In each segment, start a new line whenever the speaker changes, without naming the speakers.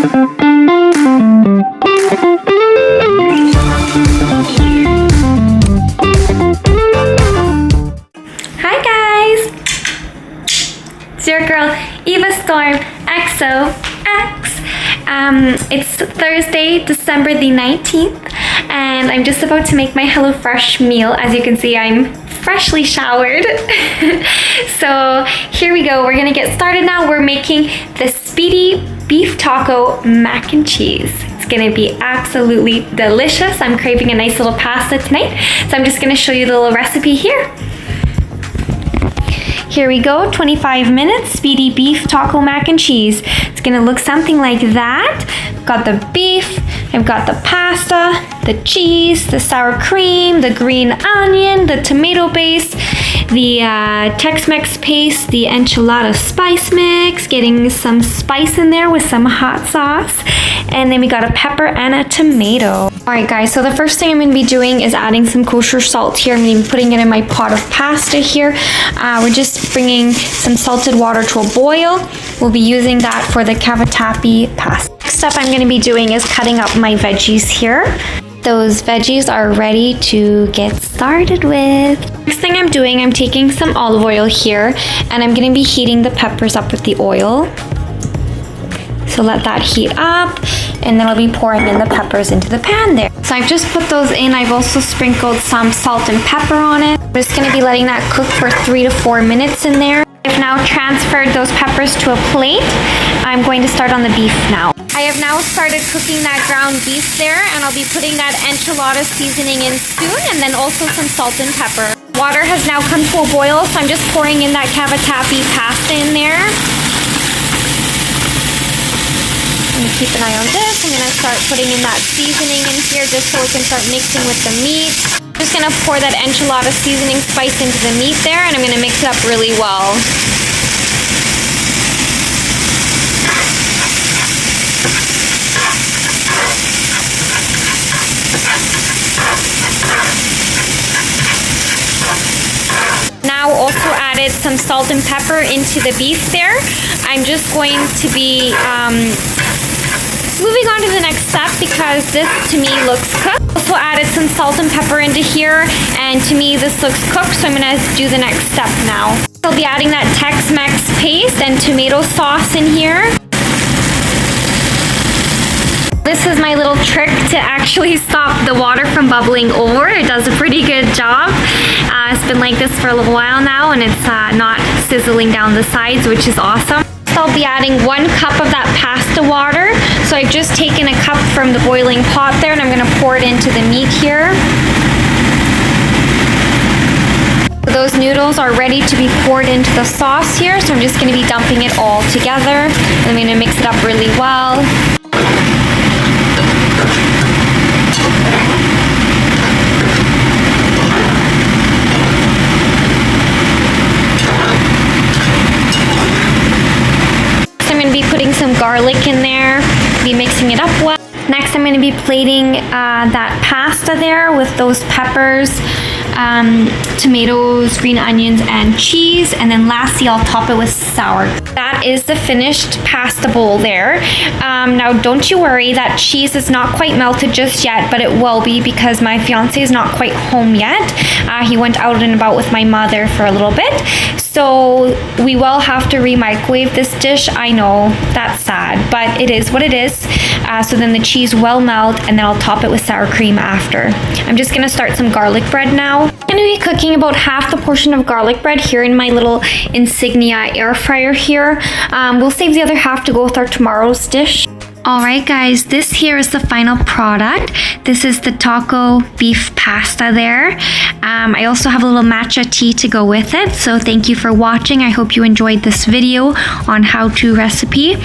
Hi guys! It's your girl EvaStormXox. It's Thursday, December the 19th, and I'm just about to make my HelloFresh meal. As you can see, I'm freshly showered. So here we go. We're gonna get started now. We're making the Speedy beef taco mac and cheese. It's gonna be absolutely delicious. I'm craving a nice little pasta tonight, so I'm just gonna show you the little recipe here. Here we go, 25 minutes, Speedy beef taco mac and cheese. It's gonna look something like that. I've got the beef, I've got the pasta, the cheese, the sour cream, the green onion, the tomato base, the Tex-Mex paste, the enchilada spice mix, getting some spice in there with some hot sauce, and then we got a pepper and a tomato. Alright guys, so the first thing I'm going to be doing is adding some kosher salt here. I'm going to be putting it in my pot of pasta here. We're just bringing some salted water to a boil. We'll be using that for the cavatappi pasta. Next up I'm going to be doing is cutting up my veggies here. Those veggies are ready to get started with. Next thing I'm doing, I'm taking some olive oil here, and I'm going to be heating the peppers up with the oil. So let that heat up, and then I'll be pouring in the peppers into the pan there. So I've just put those in. I've also sprinkled some salt and pepper on it. I'm just gonna be letting that cook for 3 to 4 minutes in there. I've now transferred those peppers to a plate. I'm going to start on the beef now. I have now started cooking that ground beef there, and I'll be putting that enchilada seasoning in soon, and then also some salt and pepper. Water has now come to a boil, so I'm just pouring in that cavatappi pasta in there. I'm gonna keep an eye on this. I'm gonna start putting in that seasoning in here just so we can start mixing with the meat. I'm just gonna pour that enchilada seasoning spice into the meat there, and I'm gonna mix it up really well. Now also added some salt and pepper into the beef there. I'm just going to be moving on to the next step because this to me looks cooked. Also added some salt and pepper into here, and to me this looks cooked, so I'm gonna do the next step now. I'll be adding that Tex-Mex paste and tomato sauce in here. This is my little trick to actually stop the water from bubbling over. It does a pretty good job. It's been like this for a little while now, and it's not sizzling down the sides, which is awesome. So I'll be adding 1 cup of that pasta water. So I've just taken a cup from the boiling pot there, and I'm gonna pour it into the meat here. Those noodles are ready to be poured into the sauce here, so I'm just gonna be dumping it all together. I'm gonna mix it up really well. Putting some garlic in there, be mixing it up well. Next I'm going to be plating that pasta there with those peppers, tomatoes, green onions, and cheese, and then lastly I'll top it with sour. That is the finished pasta bowl there. Now don't you worry, that cheese is not quite melted just yet, but it will be because my fiance is not quite home yet. He went out and about with my mother for a little bit, so we will have to re-microwave this dish. I know, that's sad, but it is what it is. So then the cheese will melt, and then I'll top it with sour cream after. I'm just gonna start some garlic bread now. I'm gonna be cooking about half the portion of garlic bread here in my little Insignia air fryer here. We'll save the other half to go with our tomorrow's dish. Alright guys, this here is the final product. This is the taco beef pasta there. I also have a little matcha tea to go with it. So thank you for watching. I hope you enjoyed this video on how-to recipe.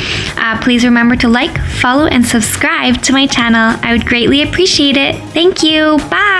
Please remember to like, follow, and subscribe to my channel. I would greatly appreciate it. Thank you. Bye!